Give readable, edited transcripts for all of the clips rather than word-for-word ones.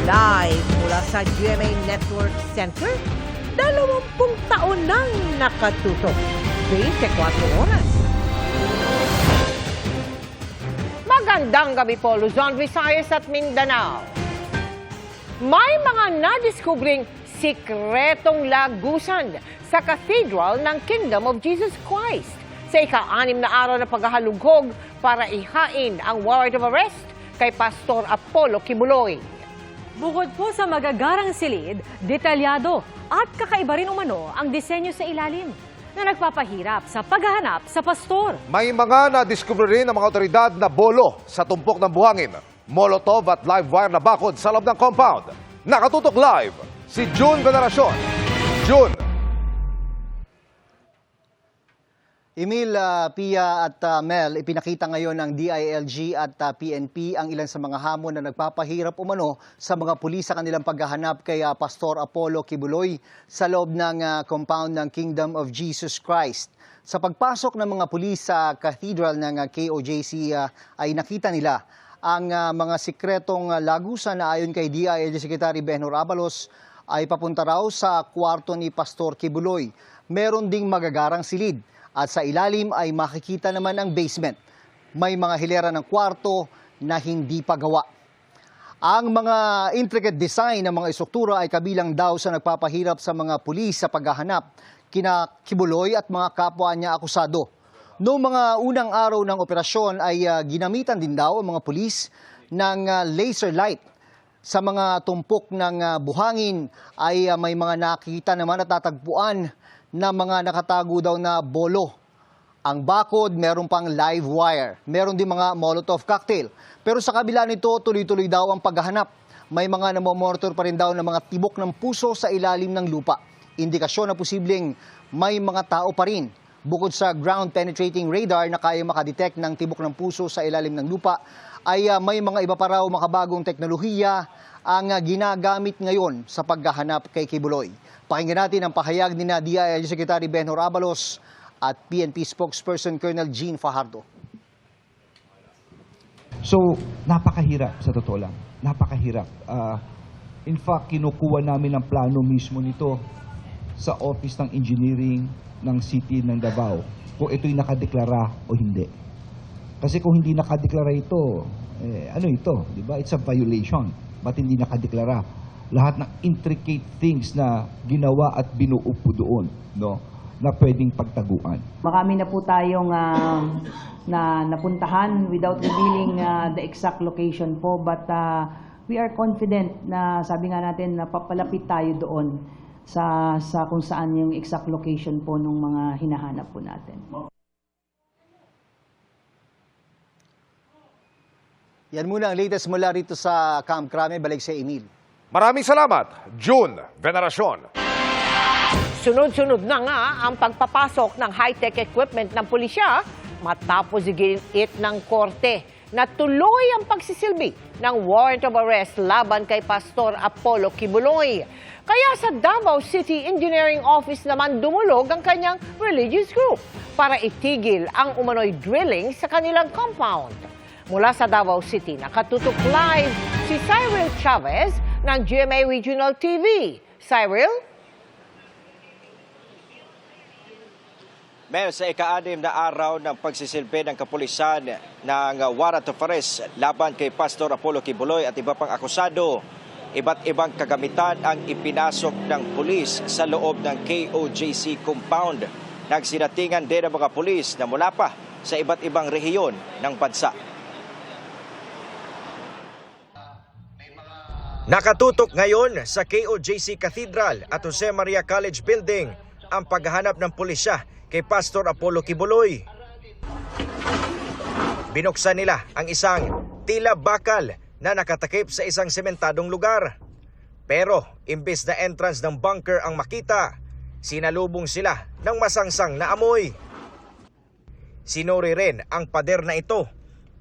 Live mula sa GMA Network Center, 20 taon nang nakatutok. 24 oras. Magandang gabi po, Luzon, Visayas at Mindanao. May mga nadiskubring sikretong lagusan sa Cathedral ng Kingdom of Jesus Christ sa ika-6 na araw na paghahalughog para ihain ang warrant of arrest kay Pastor Apollo Kibuloy. Bukod po sa magagarang silid, detalyado at kakaiba rin umano ang disenyo sa ilalim na nagpapahirap sa paghahanap sa pastor. May mga nadiskubre rin ng mga otoridad na bolo sa tumpok ng buhangin, molotov at live wire na bakod sa loob ng compound. Nakatutok live si June Veneracion. June. Emil, Pia at Mel, ipinakita ngayon ng DILG at PNP ang ilan sa mga hamon na nagpapahirap umano sa mga pulis sa kanilang paghahanap kay Pastor Apollo Kibuloy sa loob ng compound ng Kingdom of Jesus Christ. Sa pagpasok ng mga pulis sa cathedral ng KOJC ay nakita nila ang mga sikretong lagusan na ayon kay DILG Secretary Benhur Abalos ay papunta raw sa kwarto ni Pastor Kibuloy. Meron ding magagarang silid. At sa ilalim ay makikita naman ang basement. May mga hilera ng kwarto na hindi pa gawa. Ang mga intricate design ng mga istruktura ay kabilang daw sa nagpapahirap sa mga pulis sa paghahanap kina Kibuloy at mga kapwa niya akusado. Noong mga unang araw ng operasyon ay ginamitan din daw ang mga pulis ng laser light. Sa mga tumpok ng buhangin ay may mga nakikita naman at tatagpuan na mga nakatago daw na bolo. Ang bakod, meron pang live wire. Meron din mga Molotov cocktail. Pero sa kabila nito, tuloy-tuloy daw ang paghahanap. May mga namomonitor pa rin daw ng mga tibok ng puso sa ilalim ng lupa. Indikasyon na posibleng may mga tao pa rin. Bukod sa ground-penetrating radar na kaya makadetect ng tibok ng puso sa ilalim ng lupa, ay may mga iba pa raw makabagong teknolohiya ang ginagamit ngayon sa paghahanap kay Kibuloy. Pakinggan natin ang pahayag ni DILG Secretary Benhur Abalos at PNP spokesperson Colonel Jean Fajardo. So, napakahirap sa totoo lang. Napakahirap. In fact, kinukuha namin ang plano mismo nito sa Office ng Engineering ng City ng Davao kung ito'y nakadeklara o hindi. Kasi kung hindi nakadeklara ito, ano ito? Diba? It's a violation. Ba't hindi nakadeklara? Lahat ng intricate things na ginawa at binuo po doon, no, na pwedeng pagtaguan. Marami na po tayong na napuntahan without revealing the exact location po, but we are confident na sabi nga natin na papalapit tayo doon sa kung saan yung exact location po ng mga hinahanap po natin. Yan muna ang latest mula rito sa Camp Crame. Balik sa Emil. Maraming salamat, June Veneracion. Sunod-sunod na nga ang pagpapasok ng high-tech equipment ng pulisya matapos iginit ng korte na tuloy ang pagsisilbi ng warrant of arrest laban kay Pastor Apollo Kibuloy. Kaya sa Davao City Engineering Office naman dumulog ang kanyang religious group para itigil ang umano'y drilling sa kanilang compound. Mula sa Davao City, nakatutok live si Cyril Chavez ng GMA Regional TV. Cyril? Mel, sa ika-6 na araw ng pagsisilbi ng kapulisan ng warrant of arrest laban kay Pastor Apollo Kibuloy at iba pang akusado, iba't ibang kagamitan ang ipinasok ng pulis sa loob ng KOJC compound. Nagsinatingan din ang mga pulis na mula pa sa iba't ibang rehiyon ng bansa. Nakatutok ngayon sa KOJC Cathedral at Jose Maria College Building ang paghahanap ng pulisya kay Pastor Apollo Kibuloy. Binuksan nila ang isang tila bakal na nakatakip sa isang sementadong lugar. Pero imbes na entrance ng bunker ang makita, sinalubong sila ng masangsang na amoy. Sinuri rin ang pader na ito,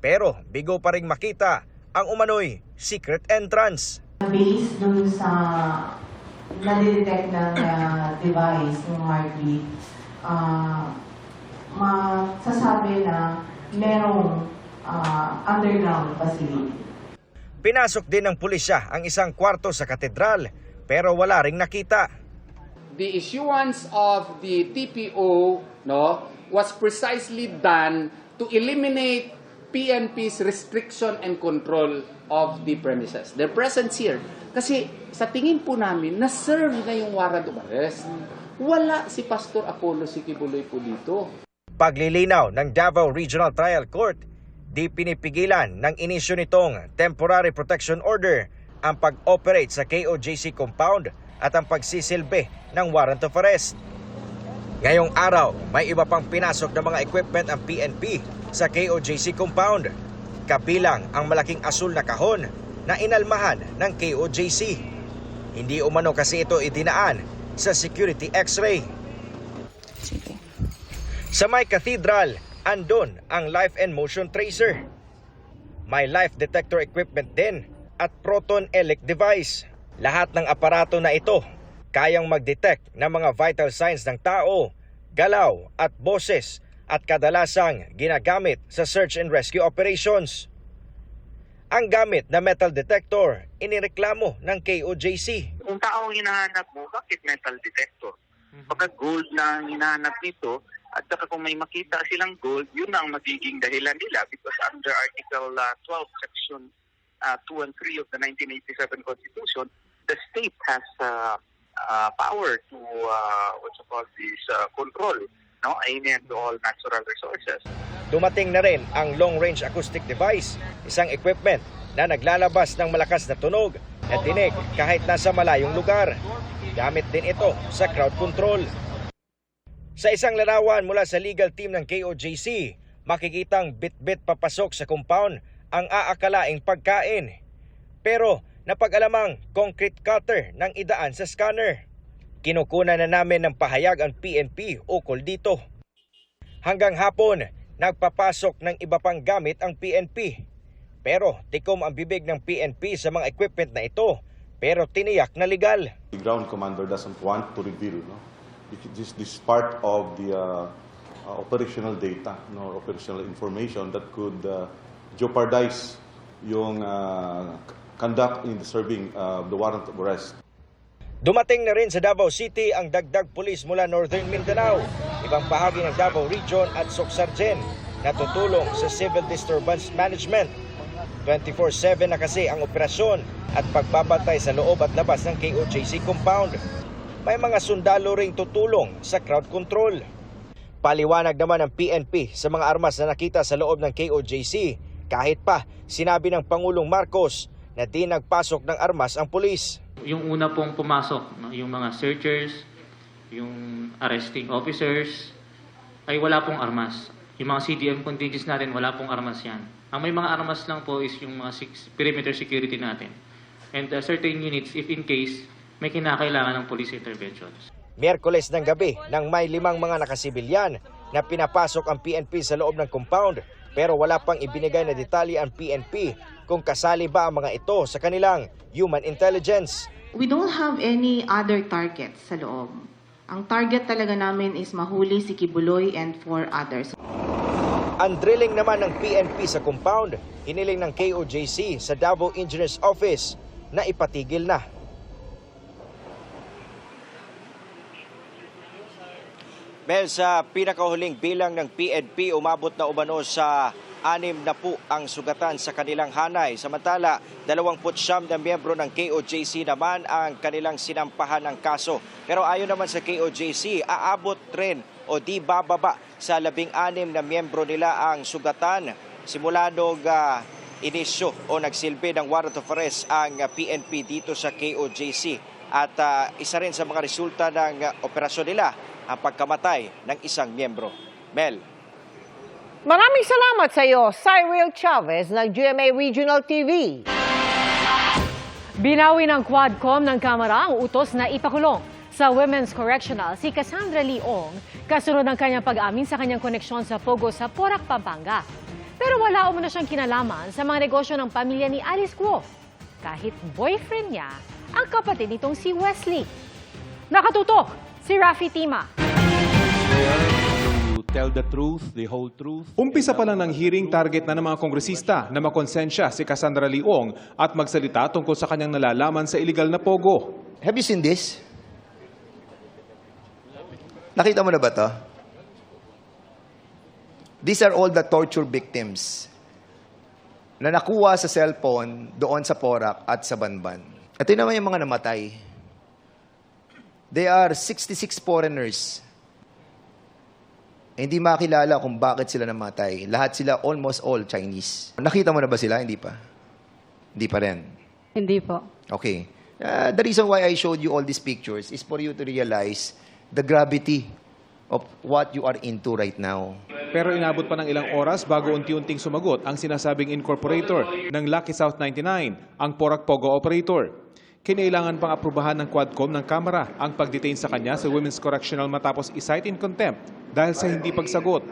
pero bigo pa rin makita ang umano'y secret entrance. Based dun sa nadidetect ng device, ng heartbeat, masasabi na merong underground facility. Pinasok din ng pulisya ang isang kwarto sa katedral pero wala ring nakita. The issuance of the TPO was precisely done to eliminate PNP's restriction and control of the premises. Their presence here. Kasi sa tingin po namin, na-serve na yung warrant of arrest. Wala si Pastor Apollo Sikibuloy po dito. Paglilinaw ng Davao Regional Trial Court, di pinipigilan ng inisyo nitong Temporary Protection Order ang pag-operate sa KOJC compound at ang pagsisilbi ng warrant of arrest. Ngayong araw, may iba pang pinasok na mga equipment ang PNP sa KOJC compound, kabilang ang malaking asul na kahon na inalmahan ng KOJC. Hindi umano kasi ito idinaan sa security x-ray. Sa may cathedral, andon ang life and motion tracer. May life detector equipment din at proton elect device. Lahat ng aparato na ito kayang mag-detect ng mga vital signs ng tao, galaw at boses at kadalasang ginagamit sa search and rescue operations. Ang gamit na metal detector, inireklamo ng KOJC. Kung tao ang hinahanap mo, bakit metal detector? Baka gold na ang hinahanap nito, at saka kung may makita silang gold, yun ang magiging dahilan nila because under Article 12, Section 2 and 3 of the 1987 Constitution, the state has power to control aiming to all natural resources. Dumating na rin ang long-range acoustic device, isang equipment na naglalabas ng malakas na tunog na tinig kahit nasa malayong lugar. Gamit din ito sa crowd control. Sa isang larawan mula sa legal team ng KOJC, makikitang bit-bit papasok sa compound ang aakalaing pagkain. Pero napag-alamang concrete cutter ng idaan sa scanner. Kinukunan na namin ng pahayag ang PNP ukol dito. Hanggang hapon, nagpapasok ng iba pang gamit ang PNP. Pero tikom ang bibig ng PNP sa mga equipment na ito, pero tiniyak na legal. The ground commander doesn't want to reveal, This is part of the operational data, operational information that could jeopardize yung conduct in serving the warrant of arrest. Dumating na rin sa Davao City ang dagdag pulis mula Northern Mindanao, ibang bahagi ng Davao Region at Socsargen na tutulong sa civil disturbance management. 24/7 na kasi ang operasyon at pagbabantay sa loob at labas ng KOJC compound. May mga sundalo ring tutulong sa crowd control. Paliwanag naman ng PNP sa mga armas na nakita sa loob ng KOJC, kahit pa sinabi ng Pangulong Marcos na di nagpasok ng armas ang pulis. Yung una pong pumasok, yung mga searchers, yung arresting officers, ay wala pong armas. Yung mga CDM contingents natin, wala pong armas yan. Ang may mga armas lang po is yung mga perimeter security natin. And certain units, if in case, may kinakailangan ng police interventions. Miyerkules ng gabi nang may 5 mga nakasibilyan na pinapasok ang PNP sa loob ng compound, pero wala pang ibinigay na detalye ang PNP kung kasali ba ang mga ito sa kanilang human intelligence. We don't have any other targets sa loob. Ang target talaga namin is mahuli si Kibuloy and 4 others. Ang drilling naman ng PNP sa compound, hiniling ng KOJC sa Davao Engineers Office na ipatigil na. Mel, sa pinakahuling bilang ng PNP, umabot na umano sa 6 na po ang sugatan sa kanilang hanay. Samantala, 29 na miyembro ng KOJC naman ang kanilang sinampahan ng kaso. Pero ayon naman sa KOJC, aabot rin o di bababa sa 16 na miyembro nila ang sugatan. Simula nung inisyo o nagsilbi ng warrant of arrest ang PNP dito sa KOJC. At isa rin sa mga resulta ng operasyon nila ang pagkamatay ng isang miyembro. Mel. Maraming salamat sa iyo, Cyril Chavez ng GMA Regional TV. Binawi ng Quadcom ng Kamara ang utos na ipakulong sa Women's Correctional si Cassandra Leong kasunod ng kanyang pag-amin sa kanyang koneksyon sa Pogo sa Porac, Pampanga. Pero wala umano siyang kinalaman sa mga negosyo ng pamilya ni Alice Guo, kahit boyfriend niya ang kapatid nitong si Wesley. Nakatutok si Rafi Tima. tell the truth, the whole truth. Umpisa pa lang ng hearing, target na ng mga kongresista na makonsensya si Cassandra Leong at magsalita tungkol sa kanyang nalalaman sa illegal na pogo. Have you seen this? Nakita mo na ba to? These are all the torture victims na nakuha sa cellphone doon sa Porac at sa Banban. Ito naman yung mga namatay. They are 66 foreigners. Hindi makilala kung bakit sila namatay. Lahat sila, almost all Chinese. Nakita mo na ba sila? Hindi pa? Hindi pa rin? Hindi po. Okay. The reason why I showed you all these pictures is for you to realize the gravity of what you are into right now. Pero inabot pa ng ilang oras bago unti-unting sumagot ang sinasabing incorporator ng Lucky South 99, ang Porac Pogo operator. Kinailangan pang aprubahan ng Quadcom ng Kamara ang pagdetain sa kanya sa Women's Correctional matapos i-cite in contempt dahil sa hindi pagsagot.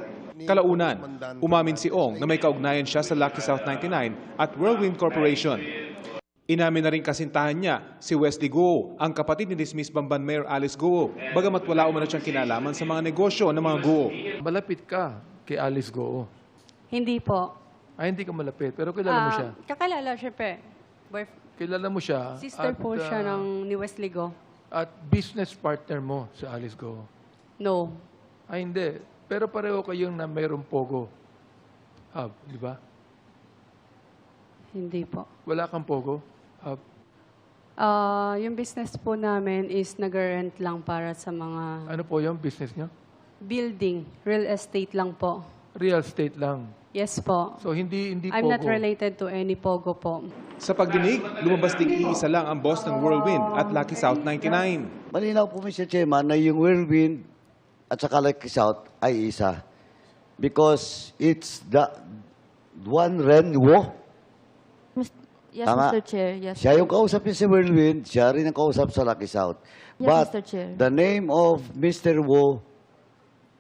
Kalaunan, umamin si Ong na may kaugnayan siya sa Lucky South 99 at Whirlwind Corporation. Inamin na rin kasintahan niya si Wesley Guo, ang kapatid ni dismissed Bamban Mayor Alice Guo, bagamat wala umano siyang kinalaman sa mga negosyo ng mga Guo. Malapit ka kay Alice Guo. Hindi po. Ay, hindi ka malapit, pero kilala mo siya. Kakilala, syempre. Kilala mo siya. Sister po siya ni Wesley Go. At business partner mo sa Alice Guo. No. Ay, hindi. Pero pareho kayong na mayroong Pogo Hub, di ba? Hindi po. Wala kang Pogo Hub. Yung business po namin is nag-rent lang para sa mga Ano po yung business niyo? building, real estate lang po. Real estate lang. Yes po. So, hindi I'm Pogo. not related to any Pogo po. Sa pagdinig, lumabas ding iisa lang ang boss ng Whirlwind at Lucky South 99. Malinaw po, Mr. Chairman, na yung Whirlwind at saka Lucky South ay isa. Because it's the one Ren Wo. Yes, Tama. Mr. Chair. Yes. Siya yung kausap niya sa Whirlwind, siya rin ang kausap sa Lucky South. Yes, But Mr. Chair. the name of Mr. Wo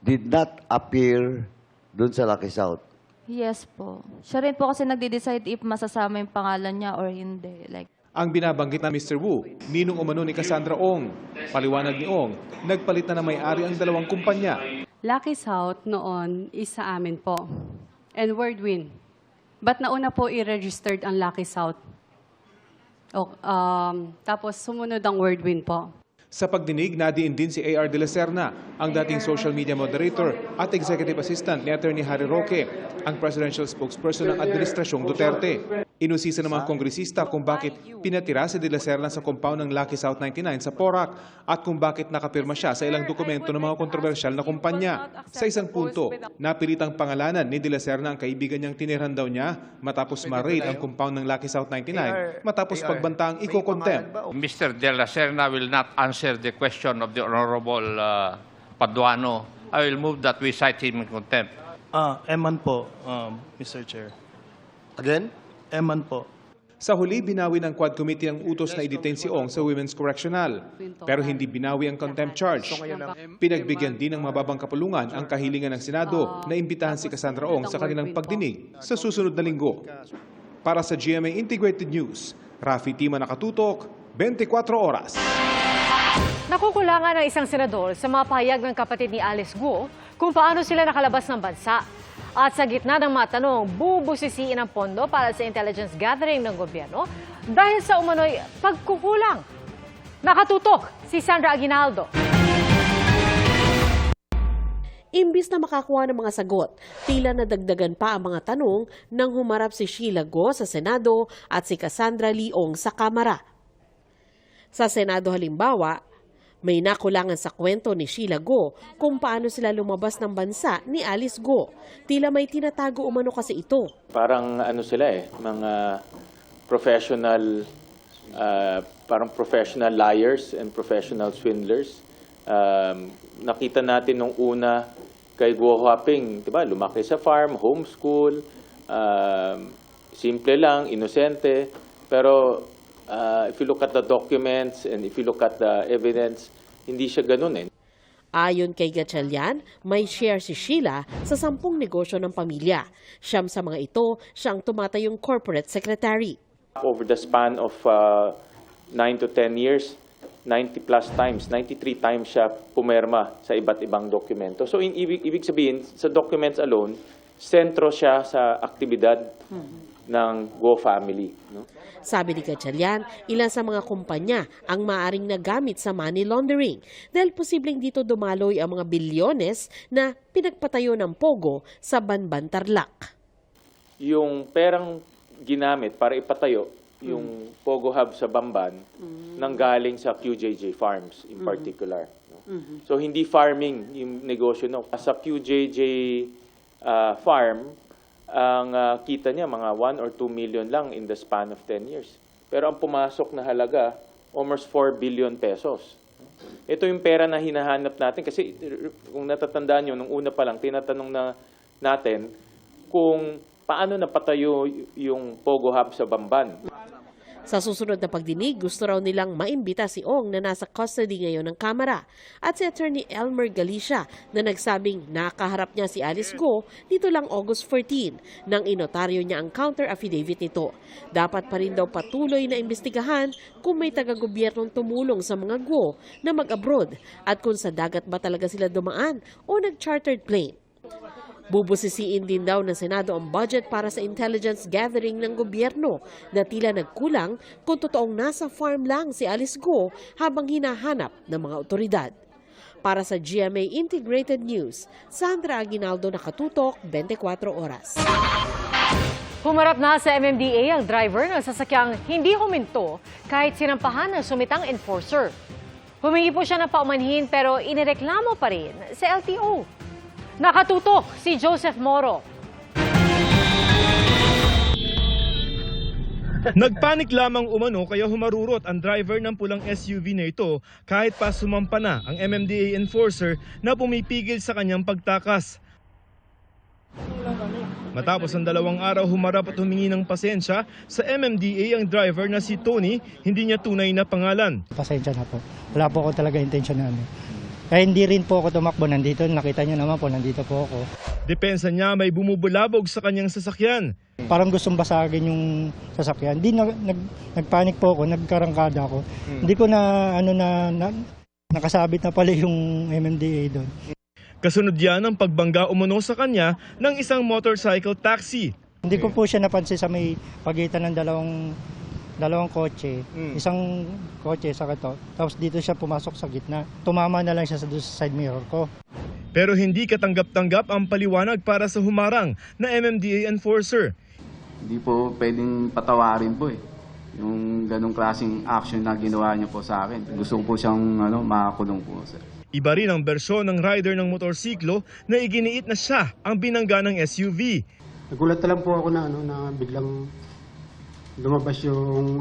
did not appear dun sa Lucky South. Yes po. Siya rin po kasi nagde-decide if masasama yung pangalan niya or hindi. Like, Ang binabanggit na Mr. Wu, ninong umano ni Cassandra Ong. Paliwanag ni Ong, nagpalit na ng may-ari ang dalawang kumpanya. Lucky South noon is sa amin po. And Whirlwind. But nauna po i-registered ang Lucky South. Tapos sumunod ang Whirlwind po. Sa pagdinig, nadiin din si A.R. de la Serna, ang dating social media moderator at executive assistant ni Attorney Harry Roque, ang presidential spokesperson ng Administrasyong Duterte. Inusisa ng mga kongresista kung bakit pinatira si de la Serna sa compound ng Lucky South 99 sa Porac at kung bakit nakapirma siya sa ilang dokumento ng mga kontrobersyal na kumpanya. Sa isang punto, napilitang pangalanan ni de la Serna ang kaibigan niyang tinirhan daw niya matapos ma-raid ang compound ng Lucky South 99 matapos pagbantaang iko-contempt. Mr. De La Serna will not answer the question of the Honorable Paduano. I will move that we cite him in contempt. Eman po, Mr. Chair. Again? Eman po. Sa huli, binawi ng Quad Committee ang utos na i-detain si Ong sa Women's Correctional. Pero hindi binawi ang contempt charge. Pinagbigyan din ng mababang kapulungan ang kahilingan ng Senado na imbitahan si Cassandra Ong sa kanilang pagdinig sa susunod na linggo. Para sa GMA Integrated News, Rafi Tima nakatutok, 24 oras. Nakukulangan ng isang senador sa mga pahayag ng kapatid ni Alice Guo kung paano sila nakalabas ng bansa. At sa gitna ng mga tanong, bubusisiin ang pondo para sa intelligence gathering ng gobyerno dahil sa umano'y pagkukulang. Nakatutok si Sandra Aguinaldo. Imbis na makakuha ng mga sagot, tila nadagdagan pa ang mga tanong nang humarap si Sheila Guo sa Senado at si Cassandra Leong sa Kamara. Sa Senado halimbawa, may nakulangan sa kwento ni Sheila Guo kung paano sila lumabas ng bansa ni Alice Guo. Tila may tinatago umano kasi ito. Parang ano sila mga professional, parang professional liars and professional swindlers. Nakita natin nung una kay Guo Huaping, diba, lumaki sa farm, homeschool, simple lang, inosente, pero if you look at the documents and if you look at the evidence, hindi siya ganun . Ayon kay Gatchalian, may share si Sheila sa 10 negosyo ng pamilya. Siyam sa mga ito, siyang tumatayong corporate secretary. Over the span of 9 to 10 years, 90 plus times, 93 times siya pumerma sa iba't ibang dokumento. So ibig sabihin, sa documents alone, sentro siya sa aktibidad ng Go family. No? Sabi ni Gatchalian, ilan sa mga kumpanya ang maaring nagamit sa money laundering dahil posibleng dito dumaloy ang mga bilyones na pinagpatayo ng Pogo sa Banban, Tarlac. Yung perang ginamit para ipatayo yung Pogo Hub sa Bamban nanggaling sa QJJ Farms in particular. No? So hindi farming yung negosyo. No? Sa QJJ farm, ang kita niya mga 1 or 2 million lang in the span of 10 years. Pero ang pumasok na halaga, almost 4 billion pesos. Ito yung pera na hinahanap natin kasi kung natatandaan nyo, nung una pa lang, tinatanong na natin kung paano napatayo yung Pogo Hub sa Bamban. Sa susunod na pagdinig, gusto raw nilang maimbita si Ong na nasa custody ngayon ng Kamara at si Attorney Elmer Galicia na nagsabing nakaharap niya si Alice Go dito lang August 14 nang inotaryo niya ang counter affidavit nito. Dapat pa rin daw patuloy na imbestigahan kung may taga-gobyernong tumulong sa mga Go na mag-abroad at kung sa dagat ba talaga sila dumaan o nag-chartered plane. Bubusisiin din daw ng Senado ang budget para sa intelligence gathering ng gobyerno na tila nagkulang kung totoong nasa farm lang si Alice Go habang hinahanap ng mga otoridad. Para sa GMA Integrated News, Sandra Aguinaldo, Nakatutok, 24 Oras. Humarap na sa MMDA ang driver ng sasakyang hindi huminto kahit sinampahan ng sumitang enforcer. Humingi po siya ng paumanhin pero inireklamo pa rin sa LTO. Nakatutok si Joseph Moro. Nagpanik lamang umano kaya humarurot ang driver ng pulang SUV na ito kahit pa sumampa na ang MMDA enforcer na pumipigil sa kanyang pagtakas. Matapos ang 2 araw humarap at humingi ng pasensya sa MMDA ang driver na si Tony, hindi niya tunay na pangalan. Pasensya na po. Wala po ako talaga intensyon na Kaya hindi rin po ako tumakbo. Nandito, nakita niyo naman po, nandito po ako. Depensa niya may bumubulabog sa kanyang sasakyan. Parang gustong basagin yung sasakyan. Hindi, nagpanik po ako, nagkarangkada ako. Hindi ko nakasabit na pala yung MMDA doon. Kasunod yan ang pagbangga umano sa kanya ng isang motorcycle taxi. Hindi ko po siya napansin sa may pagitan ng dalawang kotse, isang kotse sa kato, tapos dito siya pumasok sa gitna. Tumama na lang siya sa side mirror ko. Pero hindi katanggap-tanggap ang paliwanag para sa humarang na MMDA enforcer. Hindi po pwedeng patawarin po yung ganong klaseng action na ginawa niya po sa akin. Gusto ko po siyang makakulong po, sir. Iba rin ang bersyon ng rider ng motorsiklo na iginiit na siya ang binangga ng SUV. Nagulat na lang po ako na biglang lumabas yung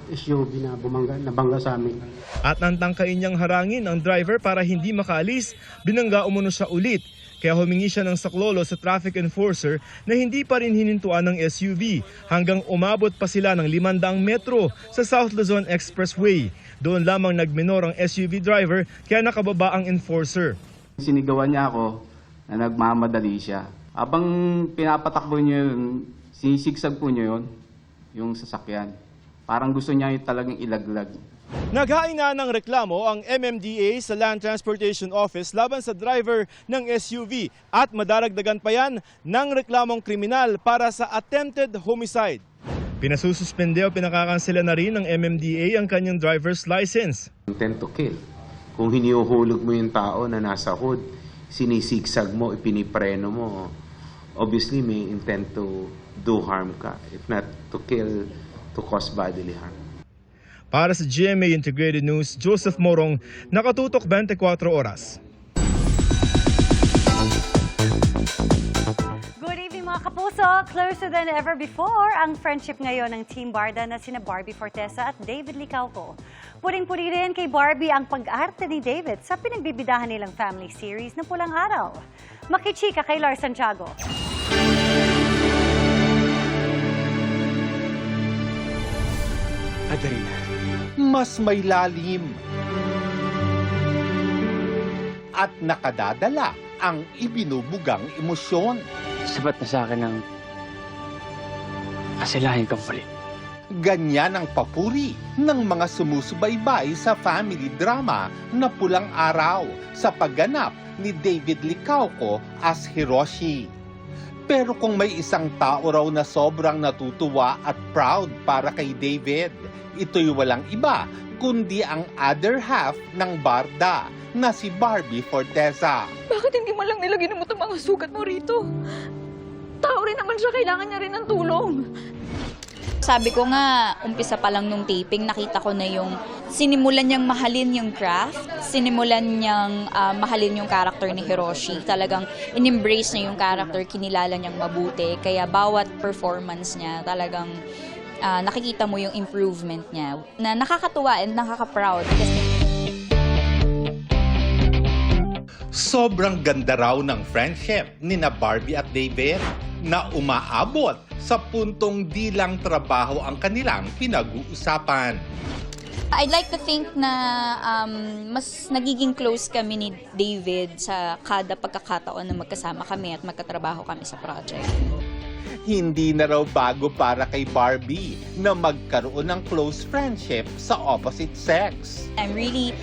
SUV na nabangga sa amin. At nang tangkain niyang harangin ang driver para hindi makaalis, binangga umano siya ulit. Kaya humingi siya ng saklolo sa traffic enforcer na hindi pa rin hinintuan ng SUV hanggang umabot pa sila ng 500 metro sa South Luzon Expressway. Doon lamang nagminor ang SUV driver kaya nakababa ang enforcer. Sinigawan niya ako na nagmamadali siya. Habang pinapatakbo niya yun, sinisigsag po niya yun, yung sasakyan. Parang gusto niya talagang ilaglag. Naghain na ng reklamo ang MMDA sa Land Transportation Office laban sa driver ng SUV at madaragdagan pa yan ng reklamong kriminal para sa attempted homicide. Pinasususpende o pinakakansela na rin ng MMDA ang kanyang driver's license. Intent to kill. Kung hiniuhulog mo yung tao na nasa hood, sinisigsag mo, ipinipreno mo, obviously may intent to do harm ka, if not to kill, to cause bodily harm. Para sa GMA Integrated News, Joseph Morong, Nakatutok 24 Oras. Good evening mga kapuso! Closer than ever before ang friendship ngayon ng Team Barda na sina Barbie Fortesa at David Licauco. Puring-puri rin kay Barbie ang pag-arte ni David sa pinagbibidahan nilang family series na Pulang Araw. Makichika kay Lars Santiago. Adelina, mas may lalim at nakadadala ang ibinubugang emosyon. Sapat na sa akin ang kasilahin kang palit. Ganyan ang papuri ng mga sumusubaybay sa family drama na Pulang Araw sa pagganap ni David Licauco as Hiroshi. Pero kung may isang tao raw na sobrang natutuwa at proud para kay David, ito'y walang iba kundi ang other half ng barda na si Barbie Forteza. Bakit hindi mo lang nila ginamot ang mga sugat mo rito? Tao rin naman siya, kailangan niya rin ng tulong. Sabi ko nga, umpisa pa lang nung taping, nakita ko na yung sinimulan niyang mahalin yung craft, sinimulan niyang mahalin yung character ni Hiroshi. Talagang in-embrace niya yung character, kinilala niyang mabuti. Kaya bawat performance niya, talagang nakikita mo yung improvement niya na nakakatuwa and nakaka-proud. Sobrang ganda raw ng friendship ni na Barbie at David na umaabot sa puntong di lang trabaho ang kanilang pinag-uusapan. I'd like to think na mas nagiging close kami ni David sa kada pagkakataon na magkasama kami at magkatrabaho kami sa project. Hindi na raw bago para kay Barbie na magkaroon ng close friendship sa opposite sex. I'm really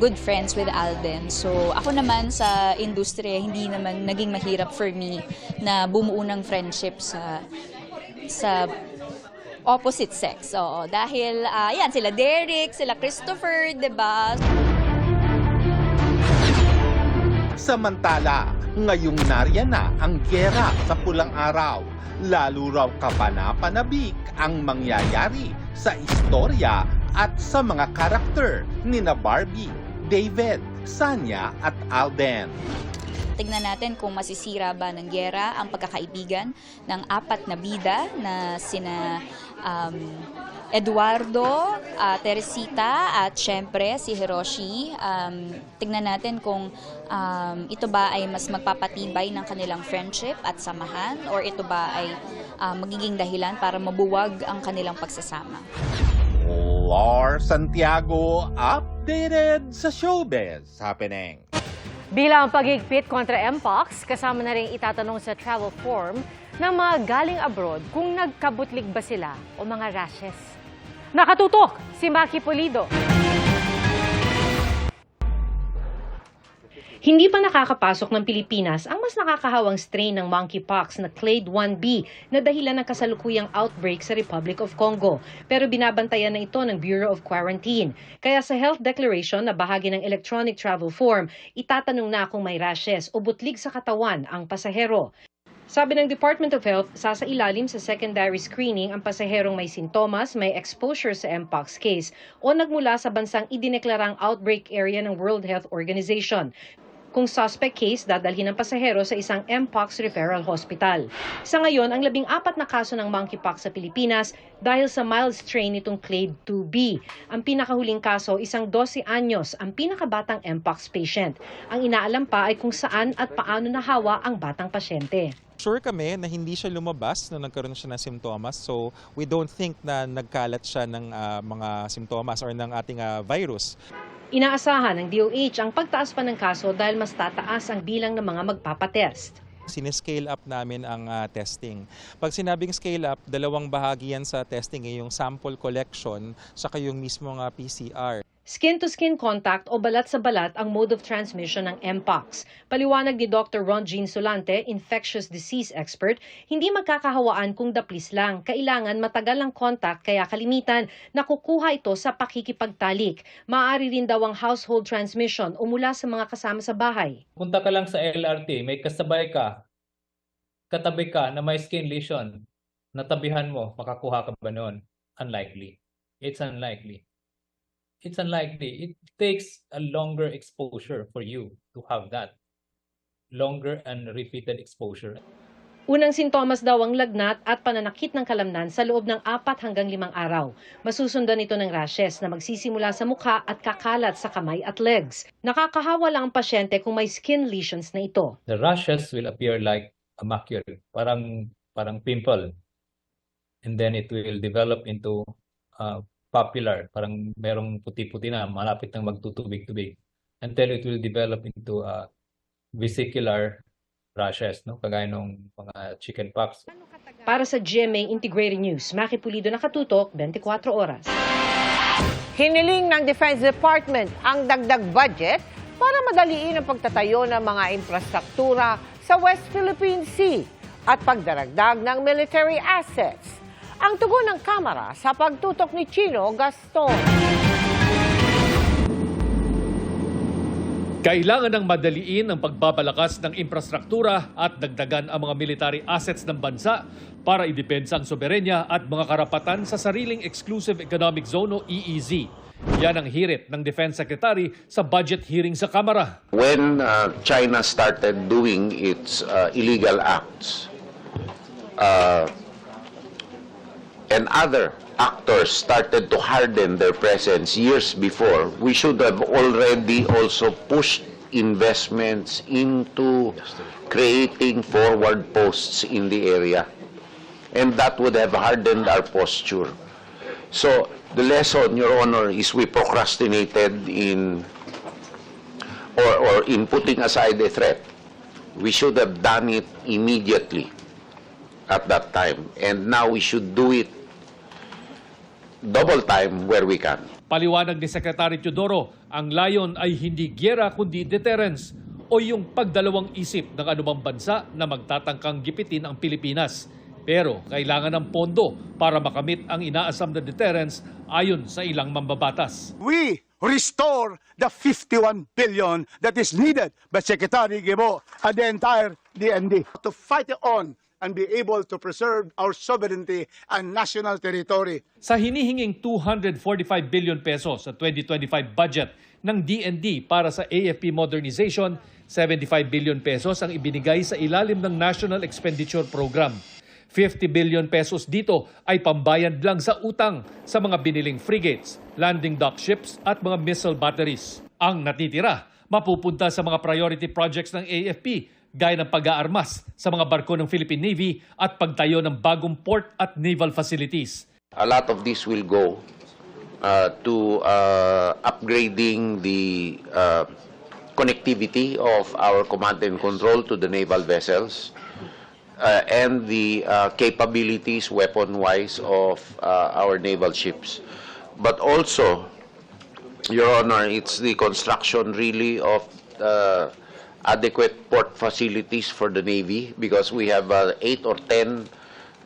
good friends with Alden. So ako naman sa industriya, hindi naman naging mahirap for me na bumuo ng friendship sa opposite sex. Oo, dahil yan, sila Derek, sila Christopher, diba? Samantala, ngayong nariyan na ang giyera sa Pulang Araw. Lalo raw kapanapanabik ang mangyayari sa istorya at sa mga karakter ni na Barbie, David, Sanya at Alden. Tignan natin kung masisira ba ng giyera ang pagkakaibigan ng apat na bida na sina Eduardo, Teresita at syempre si Hiroshi. Tignan natin kung ito ba ay mas magpapatibay ng kanilang friendship at samahan or ito ba ay magiging dahilan para mabuwag ang kanilang pagsasama. Lar Santiago, updated sa Showbiz Happening. Bilang paghigpit kontra Mpox, kasama na rin itatanong sa travel form ng mga galing abroad kung nagkabutlig ba sila o mga rashes. Nakatutok si Maki Pulido. Hindi pa nakakapasok ng Pilipinas ang mas nakakahawang strain ng monkeypox na Clade 1B na dahilan ng kasalukuyang outbreak sa Republic of Congo. Pero binabantayan na ito ng Bureau of Quarantine. Kaya sa health declaration na bahagi ng electronic travel form, itatanong na kung may rashes o butlig sa katawan ang pasahero. Sabi ng Department of Health, sasailalim sa secondary screening ang pasaherong may sintomas, may exposure sa Mpox case o nagmula sa bansang idineklarang outbreak area ng World Health Organization. Kung suspect case, dadalhin ang pasahero sa isang Mpox referral hospital. Sa ngayon, ang 14 na kaso ng monkeypox sa Pilipinas dahil sa mild strain nitong Clade 2B. Ang pinakahuling kaso, isang 12 anyos, ang pinakabatang Mpox patient. Ang inaalam pa ay kung saan at paano nahawa ang batang pasyente. Sure kami na hindi siya lumabas na nagkaroon siya ng simptomas. So we don't think na nagkalat siya ng mga simptomas or ng ating virus. Inaasahan ng DOH ang pagtaas pa ng kaso dahil mas tataas ang bilang ng mga magpapatest. Sinescale up namin ang testing. Pag sinabing scale up, dalawang bahagi yan sa testing, yung sample collection saka yung mismong PCR. Skin-to-skin contact o balat sa balat ang mode of transmission ng Mpox. Paliwanag ni Dr. Ron Jean Solante, infectious disease expert, hindi magkakahawaan kung daplis lang. Kailangan matagal ang contact kaya kalimitan nakukuha ito sa pakikipagtalik. Maaari rin daw ang household transmission o mula sa mga kasama sa bahay. Punta ka lang sa LRT, may kasabay ka, katabi ka na may skin lesion, natabihan mo, makakuha ka ba noon? Unlikely. It's unlikely. It's unlikely. It takes a longer exposure for you to have that. Longer and repeated exposure. Unang sintomas daw ang lagnat at pananakit ng kalamnan sa loob ng 4 hanggang 5 araw. Masusundan ito ng rashes na magsisimula sa mukha at kakalat sa kamay at legs. Nakakahawa lang ang pasyente kung may skin lesions na ito. The rashes will appear like a macule, parang pimple. And then it will develop into papular, parang merong puti-puti na, malapit nang magtutubig-tubig. Until it will develop into a vesicular rashes, no? Kagaya ng mga chickenpox. Para sa GMA Integrated News, Maki Pulido, nakatutok 24 oras. Hiniling ng Defense Department ang dagdag budget para madaliin ang pagtatayo ng mga infrastruktura sa West Philippine Sea at pagdaragdag ng military assets. Ang tugon ng Kamara sa pagtutok ni Chino Gaston. Kailangan ng madaliin ang pagbabalakas ng infrastruktura at dagdagan ang mga military assets ng bansa para idepensa ang soberenya at mga karapatan sa sariling Exclusive Economic Zone o EEZ. Yan ang hirit ng Defense Secretary sa budget hearing sa Kamara. When China started doing its illegal acts and other actors started to harden their presence years before, we should have already also pushed investments into creating forward posts in the area. And that would have hardened our posture. So the lesson, Your Honor, is we procrastinated in or in putting aside a threat. We should have done it immediately at that time. And now we should do it double time where we can. Paliwanag ni Secretary Teodoro, ang layon ay hindi giyera kundi deterrence o yung pagdalawang isip ng anumang bansa na magtatangkang gipitin ang Pilipinas. Pero kailangan ng pondo para makamit ang inaasam na deterrence ayon sa ilang mambabatas. We restore the 51 billion that is needed by Secretary Guimo and the entire DND to fight it on and be able to preserve our sovereignty and national territory. Sa hinihinging 245 billion pesos sa 2025 budget ng DND para sa AFP modernization, 75 billion pesos ang ibinigay sa ilalim ng National Expenditure Program. 50 billion pesos dito ay pambayad lang sa utang sa mga biniling frigates, landing dock ships at mga missile batteries. Ang natitira, mapupunta sa mga priority projects ng AFP, gaya ng pag-aarmas sa mga barko ng Philippine Navy at pagtayo ng bagong port at naval facilities. A lot of this will go to upgrading the connectivity of our command and control to the naval vessels and the capabilities weapon-wise of our naval ships. But also, Your Honor, it's the construction really of adequate port facilities for the Navy because we have 8 or 10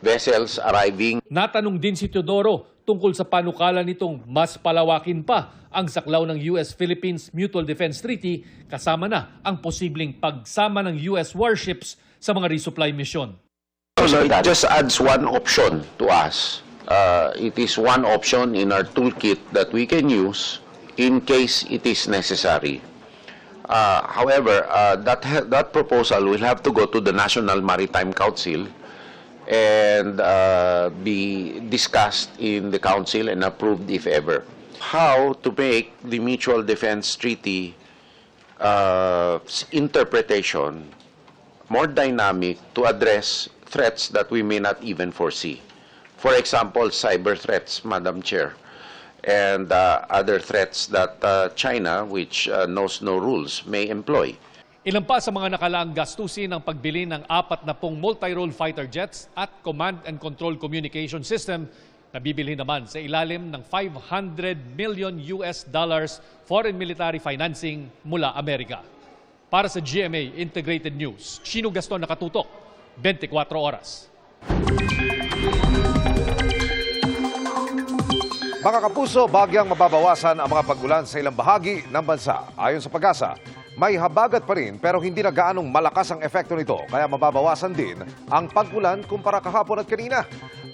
vessels arriving. Natanong din si Teodoro tungkol sa panukala nitong mas palawakin pa ang saklaw ng US-Philippines Mutual Defense Treaty kasama na ang posibleng pagsama ng US warships sa mga resupply mission. So it just adds one option to us. It is one option in our toolkit that we can use in case it is necessary. However, that proposal will have to go to the National Maritime Council and be discussed in the Council and approved if ever. How to make the Mutual Defense Treaty interpretation more dynamic to address threats that we may not even foresee. For example, cyber threats, Madam Chair, and other threats that China, which knows no rules, may employ. Ilan pa sa mga nakalaang gastusin ng pagbili ng 40 multi-role fighter jets at command and control communication system na bibili naman sa ilalim ng $500 million foreign military financing mula Amerika. Para sa GMA Integrated News, Chino Gaston, nakatutok 24 oras. Mga kapuso, bagyang mababawasan ang mga pag-ulan sa ilang bahagi ng bansa. Ayon sa Pag-asa, may habagat pa rin pero hindi na gaanong malakas ang epekto nito. Kaya mababawasan din ang pag-ulan kumpara kahapon at kanina.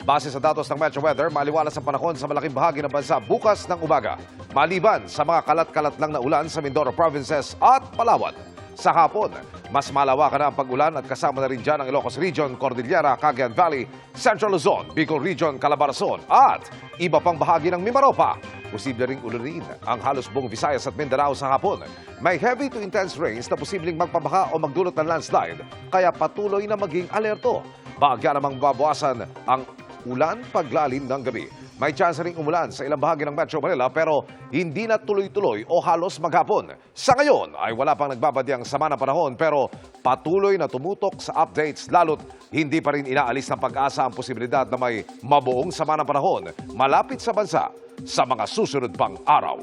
Base sa datos ng Metro Weather, maliwalas ang panahon sa malaking bahagi ng bansa bukas ng umaga. Maliban sa mga kalat-kalat lang na ulan sa Mindoro Provinces at Palawan. Sa hapon, mas malawakan na ang pag-ulan at kasama na rin dyan ang Ilocos Region, Cordillera, Cagayan Valley, Central Luzon, Bicol Region, Calabarzon at iba pang bahagi ng Mimaropa. Posible ring ulunin ang halos buong Visayas at Mindanao sa hapon. May heavy to intense rains na posibleng magpabaha o magdulot ng landslide, kaya patuloy na maging alerto. Bagya namang babawasan ang ulan paglalim ng gabi. May chance ring umulan sa ilang bahagi ng Metro Manila pero hindi na tuloy-tuloy o halos maghapon. Sa ngayon ay wala pang nagbabadyang sama ng panahon pero patuloy na tumutok sa updates lalo't hindi pa rin inaalis ng pag-asa ang posibilidad na may mabuong sama ng panahon malapit sa bansa sa mga susunod pang araw.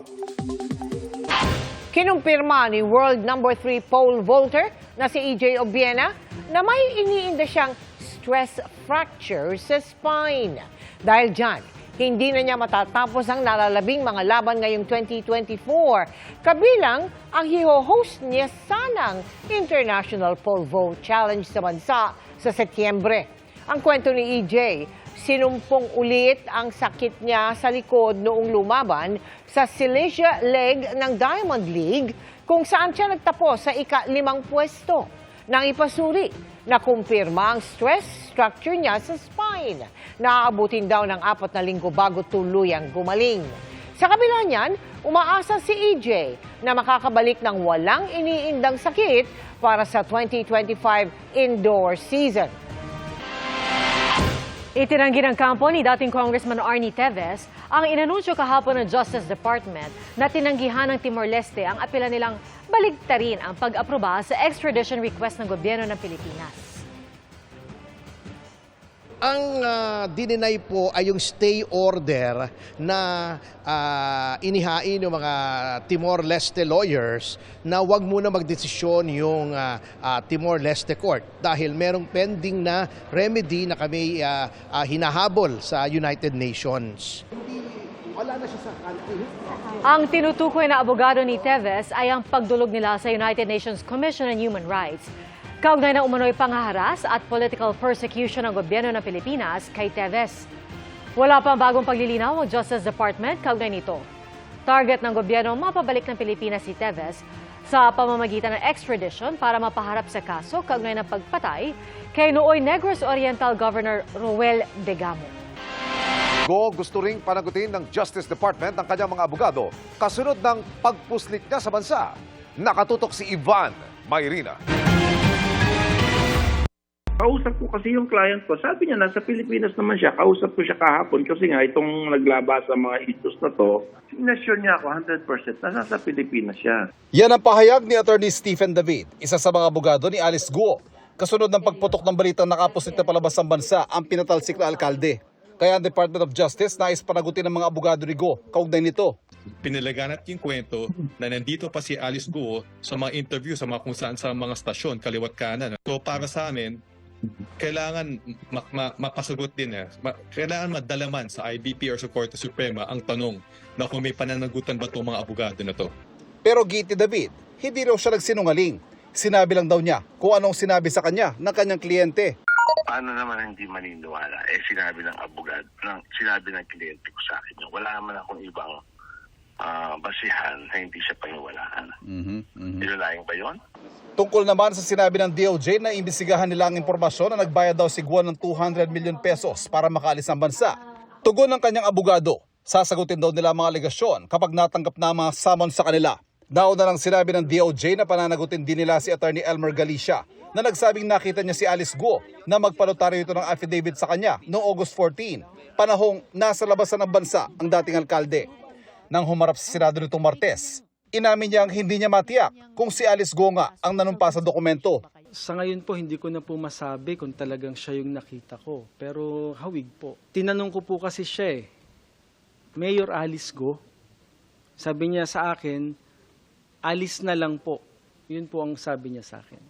Kinumpirma ni world number 3 pole vaulter na si EJ Obiena na may iniinda siyang stress fracture sa spine. Dahil dyan, hindi na niya matatapos ang nalalabing mga laban ngayong 2024. Kabilang ang hiho-host niya sanang International Pole Vault Challenge sa bansa sa Setyembre. Ang kwento ni EJ, sinumpong ulit ang sakit niya sa likod noong lumaban sa Silesia leg ng Diamond League kung saan siya nagtapos sa ika-5 pwesto. Nang ipasuri na kumpirma ang stress structure niya sa spine. Naaabutin daw ng 4 na linggo bago tuluyang gumaling. Sa kabila niyan, umaasa si EJ na makakabalik ng walang iniindang sakit para sa 2025 indoor season. Itinanggi ng kampo ni dating Congressman Arnie Teves ang inanunsyo kahapon ng Justice Department na tinanggihan ng Timor-Leste ang apela nilang baligtarin ang pag-aproba sa extradition request ng gobyerno ng Pilipinas. Ang dininay po ay yung stay order na inihain yung mga Timor-Leste lawyers na wag muna magdesisyon yung Timor-Leste court dahil merong pending na remedy na kami hinahabol sa United Nations. Wala na siya sa country. Ang tinutukoy na abogado ni Teves ay ang pagdulog nila sa United Nations Commission on Human Rights. Kaugnay na umano'y panghaharas at political persecution ng gobyerno ng Pilipinas kay Teves. Wala pang bagong paglilinaw ang Justice Department kaugnay nito. Target ng gobyerno mapabalik ng Pilipinas si Teves sa pamamagitan ng extradition para mapaharap sa kaso kaugnay ng pagpatay kay nooy Negros Oriental Governor Roel Degamo. Gusto ring panagutin ng Justice Department ang kanyang mga abogado kasunod ng pagpuslit niya sa bansa. Nakatutok si Ivan Mayrina. Kausap ko kasi yung client ko. Sabi niya, nasa Pilipinas naman siya. Kausap ko siya kahapon kasi nga itong naglaba sa mga issues na to. Sinasure niya ako 100% na nasa Pilipinas siya. Yan ang pahayag ni Attorney Stephen David, isa sa mga abogado ni Alice Guo. Kasunod ng pagputok ng balitang nakapusit na palabas ng bansa ang pinatalsik na alkalde. Kaya ang Department of Justice nais panagutin ng mga abogado ni Guo kaugnay nito. Pinalaganat yung kwento na nandito pa si Alice Guo sa mga interview sa mga kung saan sa mga stasyon, kaliwat kanan. So para sa amin, kailangan mapasagot din kailangan madalaman sa IBP or sa Korte Suprema ang tanong na kung may pananagutan ba itong mga abogado na to. Pero Giti David, hindi raw siya nagsinungaling. Sinabi lang daw niya kung anong sinabi sa kanya ng kanyang kliyente. Paano naman hindi maniniwala? Sinabi ng abogado, sinabi ng kliyente ko sa akin. Wala naman akong ibang basihan na hindi siya paniwalaan. Nilalaing ba yun? Tungkol naman sa sinabi ng DOJ na imbestigahan nila ang impormasyon na nagbayad daw si Guo ng 200 million pesos para makaalis ng bansa. Tugon ng kanyang abogado, sasagutin daw nila ang mga alegasyon kapag natanggap na ang mga summons sa kanila. Nauna lang sinabi ng DOJ na pananagutin din nila si Attorney Elmer Galicia na nagsabing nakita niya si Alice Guo na magpanotaryo ito ng affidavit sa kanya noong August 14, panahong nasa labasan ng bansa ang dating alkalde. Nang humarap sa Senado nitong Martes, inamin niyang hindi niya matiyak kung si Alice Guo nga ang nanumpa sa dokumento. Sa ngayon po, hindi ko na po masabi kung talagang siya yung nakita ko. Pero hawig po. Tinanong ko po kasi siya Mayor Alice Guo, sabi niya sa akin, alis na lang po. Yun po ang sabi niya sa akin.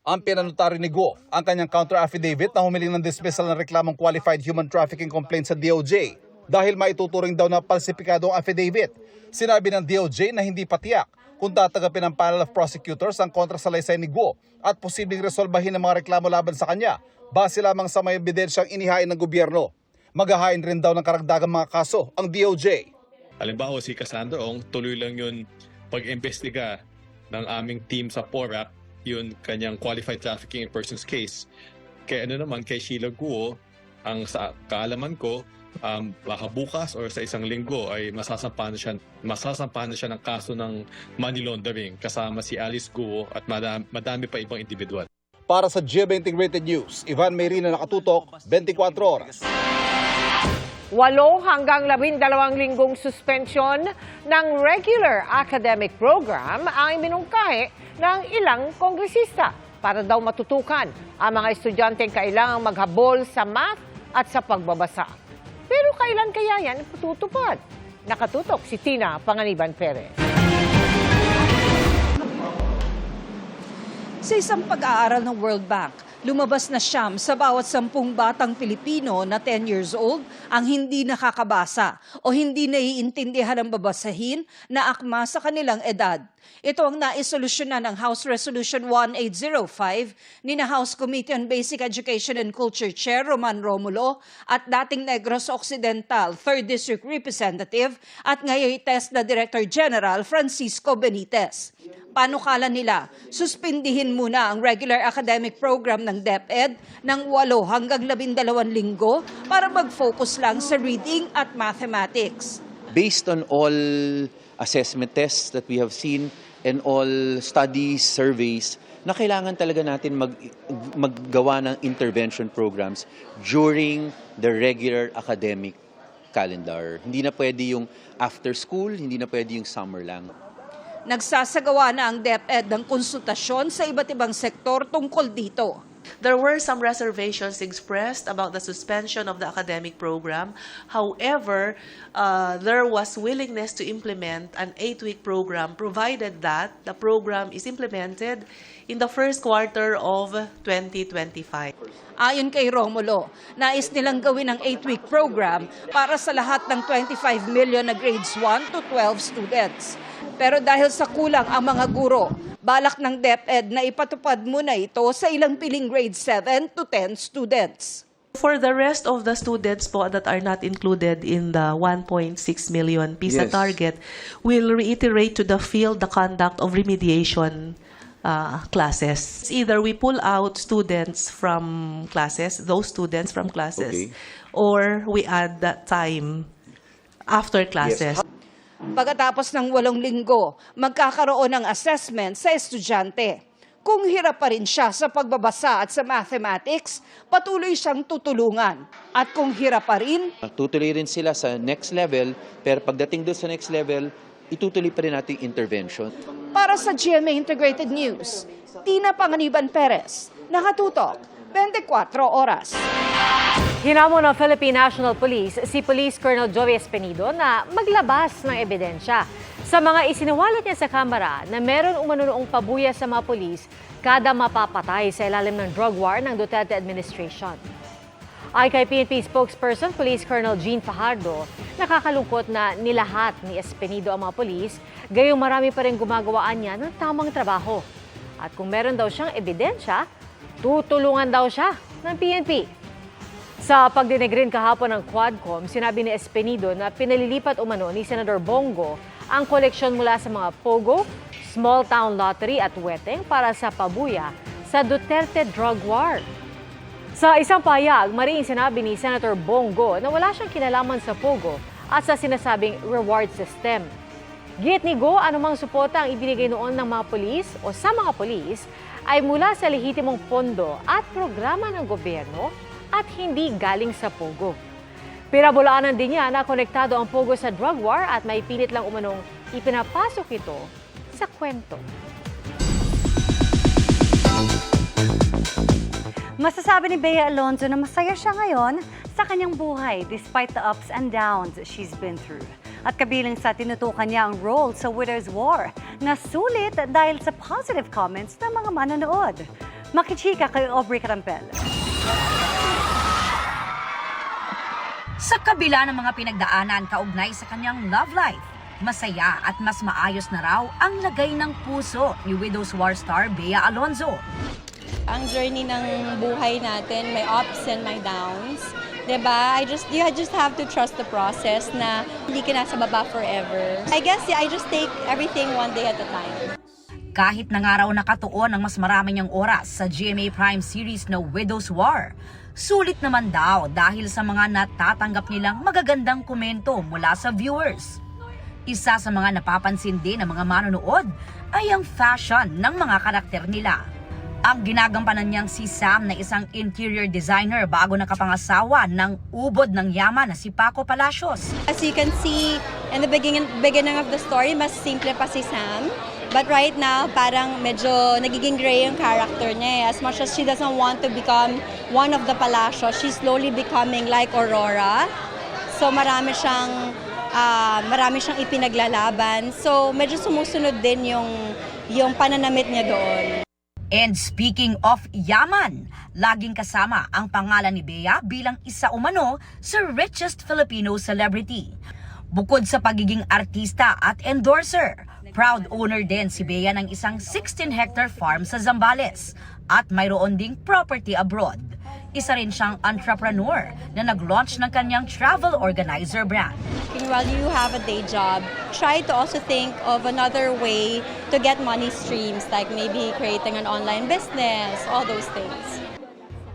Ang pinanotaryo ni Guo ang kanyang counter-affidavit na humiling ng dismissal ng reklamong qualified human trafficking complaint sa DOJ dahil maituturing daw na palsipikado ang affidavit. Sinabi ng DOJ na hindi patiyak kung tatanggapin ng panel of prosecutors ang kontrasalaysay ni Guo at posibleng resolbahin ang mga reklamo laban sa kanya base lamang sa may ebidensyang inihain ng gobyerno. Maghahain rin daw ng karagdagang mga kaso ang DOJ. Halimbawa si Cassandra Ong, tuloy lang yun pag-imbestiga ng aming team sa PORAC, yun kanyang qualified trafficking in persons case. Kaya kay Sheila Guo, ang sa kaalaman ko, baka bukas or sa isang linggo ay masasampahan na siya ng kaso ng money laundering kasama si Alice Guo at madami pa ibang individual. Para sa GMA Integrated News, Ivan Mayrina, nakatutok, 24 oras. 8 hanggang 12 linggong suspension ng regular academic program ang iminungkahi ng ilang kongresista para daw matutukan ang mga estudyanteng kailangang maghabol sa math at sa pagbabasa. Pero kailan kaya yan tutupad? Nakatutok si Tina Panganiban Perez. Sa isang pag-aaral ng World Bank, lumabas na 9 sa bawat 10 batang Pilipino na 10 years old ang hindi nakakabasa o hindi naiintindihan ang babasahin na akma sa kanilang edad. Ito ang naisolusyonan ng House Resolution 1805 ni na House Committee on Basic Education and Culture Chair Roman Romulo at dating Negros Occidental 3rd District Representative at ngayon TESDA Director General Francisco Benitez. Panukala nila, suspindihin muna ang regular academic program ng DepEd ng 8 hanggang 12 linggo para mag-focus lang sa reading at mathematics. Based on all assessment tests that we have seen and all studies, surveys, na kailangan talaga natin maggawa ng intervention programs during the regular academic calendar. Hindi na pwede yung after school, hindi na pwede yung summer lang. Nagsasagawa na ang DepEd ng konsultasyon sa iba't ibang sektor tungkol dito. There were some reservations expressed about the suspension of the academic program. However, there was willingness to implement an 8-week program provided that the program is implemented in the first quarter of 2025. Ayon kay Romulo, nais nilang gawin ang 8-week program para sa lahat ng 25 million na grades 1 to 12 students. Pero dahil sa kulang ang mga guro, balak ng DepEd na ipatupad muna ito sa ilang piling grade 7 to 10 students. For the rest of the students po that are not included in the 1.6 million PISA target, we'll reiterate to the field the conduct of remediation classes. Either we pull out students from classes, those students from classes, or we add that time after classes. Pagkatapos ng 8 linggo, magkakaroon ng assessment sa estudyante. Kung hirap pa rin siya sa pagbabasa at sa mathematics, patuloy siyang tutulungan. At kung hirap pa rin, Tutuloy rin sila sa next level, pero pagdating doon sa next level, itutuloy pa rin natin intervention. para sa GMA Integrated News, Tina Panganiban Perez, nakatutok, 24 oras. Hinamon ng Philippine National Police si Police Colonel Joey Espenido na maglabas ng ebidensya sa mga isiniwalat niya sa kamera na meron umano noong pabuya sa mga pulis kada mapapatay sa ilalim ng drug war ng Duterte administration. Ay kay PNP spokesperson Police Colonel Jean Fajardo, nakakalungkot na nilahat ni Espenido ang mga pulis, gayong marami pa rin gumagawaan niya ng tamang trabaho. At kung meron daw siyang ebidensya, tutulungan daw siya ng PNP. Sa pagdinegrin kahapon ng Quadcom, sinabi ni Espenido na pinalilipat umano ni Senator Bongo ang koleksyon mula sa mga Pogo, Small Town Lottery at Weteng para sa pabuya sa Duterte drug war. Sa isang payag, mariing sinabi ni Senator Bongo na wala siyang kinalaman sa Pogo at sa sinasabing reward system. Git ni Go, anumang suporta ang ibinigay noon ng mga pulis o sa mga pulis ay mula sa lehitimong pondo at programa ng gobyerno at hindi galing sa Pogo. Pinabulaanan din niya na konektado ang Pogo sa drug war at may pilit lang umanong ipinapasok ito sa kwento. Masasabi ni Bea Alonzo na masaya siya ngayon sa kanyang buhay despite the ups and downs she's been through. At kabilang sa tinutukan niya ang role sa Widow's War na sulit dahil sa positive comments ng mga manonood. Makichika kay Aubrey Carampel. Sa kabila ng mga pinagdaanan kaugnay sa kanyang love life, masaya at mas maayos na raw ang lagay ng puso ni Widow's War star Bea Alonzo. Ang journey ng buhay natin, may ups and may downs. Diba? You just have to trust the process na hindi ka nasa baba forever. I guess, I just take everything one day at a time. Kahit na nga raw nakatuon ang mas marami niyang oras sa GMA Prime series na Widow's War, sulit naman daw dahil sa mga natatanggap nilang magagandang komento mula sa viewers. Isa sa mga napapansin din ng mga manonood ay ang fashion ng mga karakter nila. Ang ginagampanan niyang si Sam na isang interior designer bago nakapangasawa ng ubod ng yaman na si Paco Palacios. As you can see in the beginning of the story, mas simple pa si Sam. But right now, parang medyo nagiging gray yung character niya. As much as she doesn't want to become one of the Palacios, she's slowly becoming like Aurora. So marami siyang ipinaglalaban. So medyo sumusunod din yung pananamit niya doon. And speaking of yaman, laging kasama ang pangalan ni Bea bilang isa umano sa richest Filipino celebrity. Bukod sa pagiging artista at endorser, proud owner din si Bea ng isang 16-hectare farm sa Zambales at mayroon ding property abroad. Isa rin siyang entrepreneur na nag-launch ng kanyang travel organizer brand. While you have a day job, try to also think of another way to get money streams, like maybe creating an online business, all those things.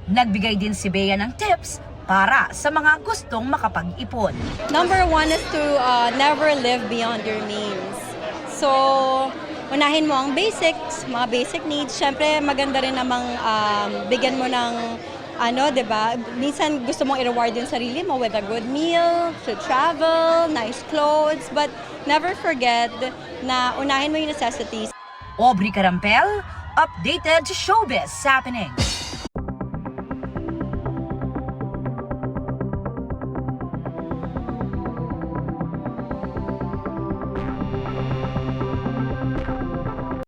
Nagbigay din si Bea ng tips para sa mga gustong makapag-ipon. Number 1 is to never live beyond your means. So, unahin mo ang basics, mga basic needs. Siyempre, maganda rin namang bigyan mo ng diba? Minsan gusto mong i-reward yung sarili mo with a good meal, to travel, nice clothes, but never forget na unahin mo yung necessities. Aubrey Carampel, updated showbiz happenings.